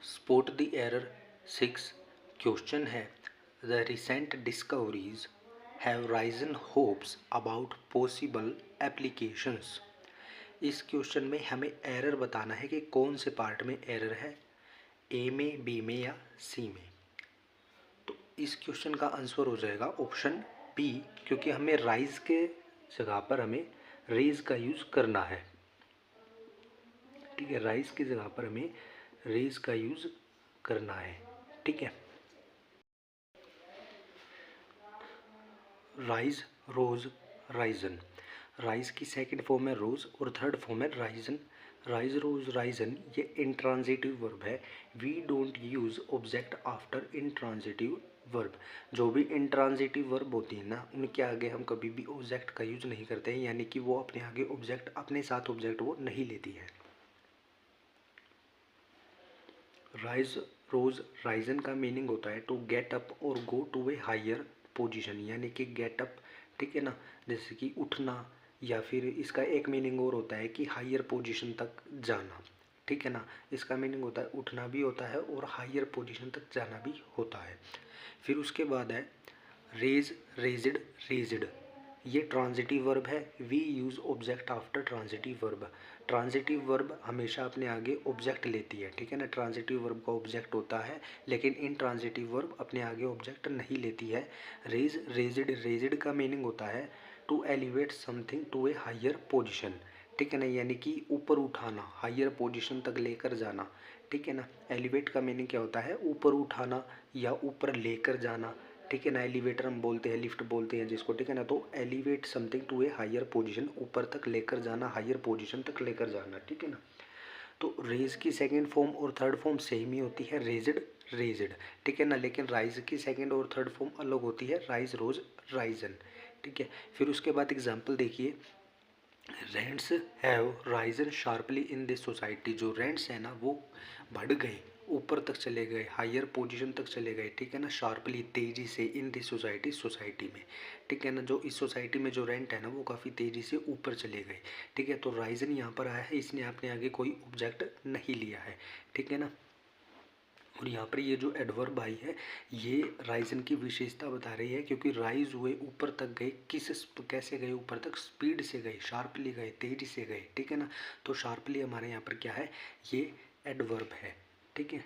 Spot the error 6 question है the recent discoveries have Ryzen hopes about possible applications. इस question में हमें error बताना है कि कौन से पार्ट में एरर है, ए में, बी में या सी में। तो इस क्वेश्चन का आंसर हो जाएगा ऑप्शन बी, क्योंकि हमें राइज के जगह पर हमें रेज का यूज़ करना है। ठीक है, राइज की जगह पर हमें रेज का यूज़ करना है। ठीक है, राइज, रोज, राइजन। राइज की सेकंड फॉर्म है रोज और थर्ड फॉर्म है राइजन। राइज, रोज, राइजन ये इंट्रांजिटिव वर्ब है। We don't use object after intransitive verb. जो भी इंट्रांजिटिव वर्ब होती है ना, उनके आगे हम कभी भी ऑब्जेक्ट का यूज नहीं करते हैं, यानी कि वो अपने आगे ऑब्जेक्ट, अपने साथ ऑब्जेक्ट वो नहीं लेती है। राइज, रोज, राइजन का मीनिंग होता है टू गेट अप और go to a higher position, यानी कि गेट अप। ठीक है ना, जैसे कि उठना, या फिर इसका एक मीनिंग और होता है कि हायर पोजीशन तक जाना। ठीक है ना, इसका मीनिंग होता है उठना भी होता है और हायर पोजीशन तक जाना भी होता है। फिर उसके बाद है रेज, रेजिड, रेजिड। ये ट्रांजिटिव वर्ब है। We use object after transitive verb. Transitive verb हमेशा अपने आगे ऑब्जेक्ट लेती है। ठीक है ना, ट्रांजिटिव वर्ब का ऑब्जेक्ट होता है, लेकिन इन ट्रांजिटिव वर्ब अपने आगे ऑब्जेक्ट नहीं लेती है। रेज, रेजिड, रेजिड का मीनिंग होता है to elevate something to a higher position. ठीक है ना, यानी कि ऊपर उठाना, हायर पोजिशन तक लेकर जाना। ठीक है ना, एलिवेट का मीनिंग क्या होता है, ऊपर उठाना या ऊपर लेकर जाना। ठीक है ना, एलिवेटर हम बोलते हैं, लिफ्ट बोलते हैं जिसको। ठीक है ना, तो elevate something to a higher position, ऊपर तक लेकर जाना, हायर पोजीशन तक लेकर जाना। ठीक है ना, तो रेज की सेकंड फॉर्म और थर्ड फॉर्म सेम ही होती है, रेजिड, रेजिड। ठीक है ना, लेकिन राइज की सेकंड और थर्ड फॉर्म अलग होती है, राइज, रोज, राइजन। ठीक है, फिर उसके बाद एग्जाम्पल देखिए, rents have Ryzen sharply in this society. जो रेंट्स है ना वो बढ़ गए, ऊपर तक चले गए, हायर पोजीशन तक चले गए। ठीक है ना, शार्पली, तेज़ी से, इन दिस सोसाइटी, सोसाइटी में। ठीक है ना, जो इस सोसाइटी में जो रेंट है ना वो काफ़ी तेज़ी से ऊपर चले गए। ठीक है, तो राइजन यहाँ पर आया है, इसने अपने आगे कोई ऑब्जेक्ट नहीं लिया है। ठीक है ना, और यहाँ पर ये जो एडवर्ब आई है ये राइजन की विशेषता बता रही है, क्योंकि राइज हुए, ऊपर तक गए, कैसे गए ऊपर तक, स्पीड से गए, शार्पली गए, तेजी से गए। ठीक है ना, तो शार्पली हमारे यहाँ पर क्या है, ये एडवर्ब है। ठीक है,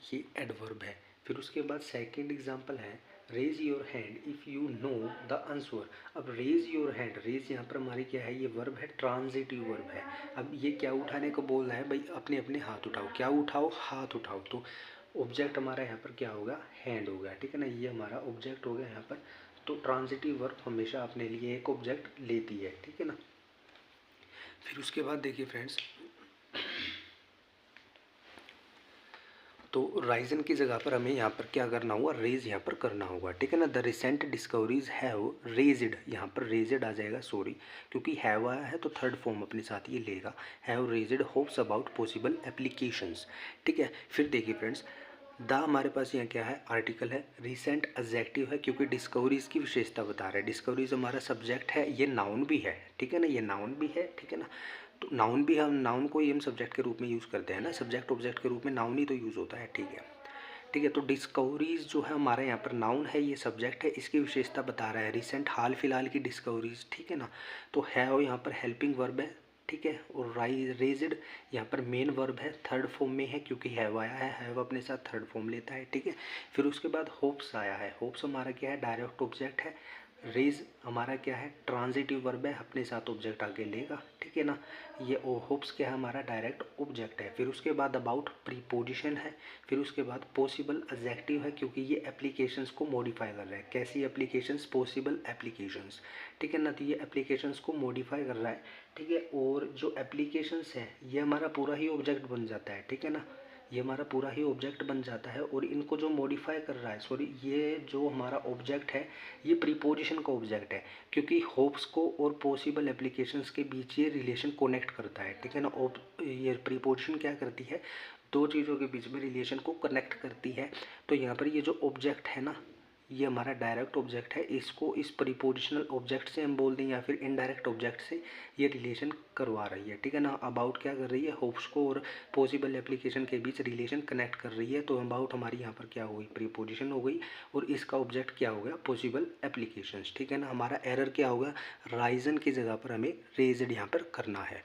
ये एडवर्ब है। फिर उसके बाद सेकेंड एग्जाम्पल है raise your hand if you know the answer. अब रेज योर हैंड, रेज यहाँ पर हमारी क्या है, ये वर्ब है, ट्रांजिटिव वर्ब है। अब ये क्या उठाने को बोल रहा है भाई, अपने अपने हाथ उठाओ। क्या उठाओ, हाथ उठाओ। तो ऑब्जेक्ट हमारा यहाँ पर क्या होगा, हैंड हो गया। ठीक है ना, ये हमारा ऑब्जेक्ट हो गया यहाँ पर। तो ट्रांजिटिव वर्ब हमेशा अपने लिए एक ऑब्जेक्ट लेती है। ठीक है ना, फिर उसके बाद देखिए फ्रेंड्स, तो राइजन की जगह पर हमें यहाँ पर क्या करना होगा, रेज यहाँ पर करना होगा। ठीक है ना, the recent discoveries have raised, यहाँ पर रेज्ड आ जाएगा, सॉरी, क्योंकि हैव आया है तो थर्ड फॉर्म अपने साथ ये लेगा। Have raised hopes about possible applications. ठीक है, फिर देखिए फ्रेंड्स, द हमारे पास यहाँ क्या है, आर्टिकल है, रिसेंट एडजेक्टिव है, क्योंकि डिस्कवरीज की विशेषता बता रहा है। डिस्कवरीज हमारा सब्जेक्ट है, ये नाउन भी है। ठीक है ना, ये नाउन भी है। ठीक है ना, तो नाउन भी, हम नाउन को ही हम सब्जेक्ट के रूप में यूज़ करते हैं ना, सब्जेक्ट ऑब्जेक्ट के रूप में नाउन ही तो यूज़ होता है। ठीक है, ठीक है, तो डिस्कवरीज जो है हमारे यहाँ पर नाउन है, ये सब्जेक्ट है, इसकी विशेषता बता रहा है, रिसेंट, हाल फिलहाल की डिस्कवरीज। ठीक है ना, तो हैव यहाँ पर हेल्पिंग वर्ब है। ठीक है, और रेज्ड यहाँ पर मेन वर्ब है, थर्ड फॉर्म में है, क्योंकि हैव आया है, हैव अपने साथ थर्ड फॉर्म लेता है। ठीक है, फिर उसके बाद होप्स आया है, होप्स हमारा क्या है, डायरेक्ट ऑब्जेक्ट है। रेज हमारा क्या है, ट्रांजिटिव वर्ब है, अपने साथ ऑब्जेक्ट आगे लेगा। ठीक है ना, ये होप्स क्या है, हमारा डायरेक्ट ऑब्जेक्ट है। फिर उसके बाद अबाउट प्रीपोजिशन है। फिर उसके बाद पॉसिबल एडजेक्टिव है, क्योंकि ये एप्लीकेशंस को मॉडिफाई कर रहा है। कैसी एप्लीकेशंस, पॉसिबल एप्लीकेशंस। ठीक है ना, तो ये एप्लीकेशंस को मॉडिफाई कर रहा है। ठीक है, और जो एप्लीकेशंस है ये हमारा पूरा ही ऑब्जेक्ट बन जाता है। ठीक है ना, ये हमारा पूरा ही ऑब्जेक्ट बन जाता है, और इनको जो मॉडिफाई कर रहा है, सॉरी, ये जो हमारा ऑब्जेक्ट है ये प्रीपोजिशन का ऑब्जेक्ट है, क्योंकि होप्स को और पॉसिबल एप्लीकेशंस के बीच ये रिलेशन कनेक्ट करता है। ठीक है ना, ये प्रीपोजिशन क्या करती है, दो चीज़ों के बीच में रिलेशन को कनेक्ट करती है। तो यहाँ पर ये जो ऑब्जेक्ट है ना, ये हमारा डायरेक्ट ऑब्जेक्ट है, इसको इस प्रीपोजिशनल ऑब्जेक्ट से हम बोल दें या फिर इनडायरेक्ट ऑब्जेक्ट से ये रिलेशन करवा रही है, ठीक है ना। अबाउट क्या कर रही है, होप्स को और पॉसिबल एप्लीकेशन के बीच रिलेशन कनेक्ट कर रही है। तो अबाउट हमारी यहाँ पर क्या हो गई, प्रीपोजिशन हो गई, और इसका ऑब्जेक्ट क्या हो गया, पॉसिबल एप्लीकेशंस, ठीक है ना। हमारा एरर क्या होगा, राइजन की जगह पर हमें रेज्ड यहाँ पर करना है।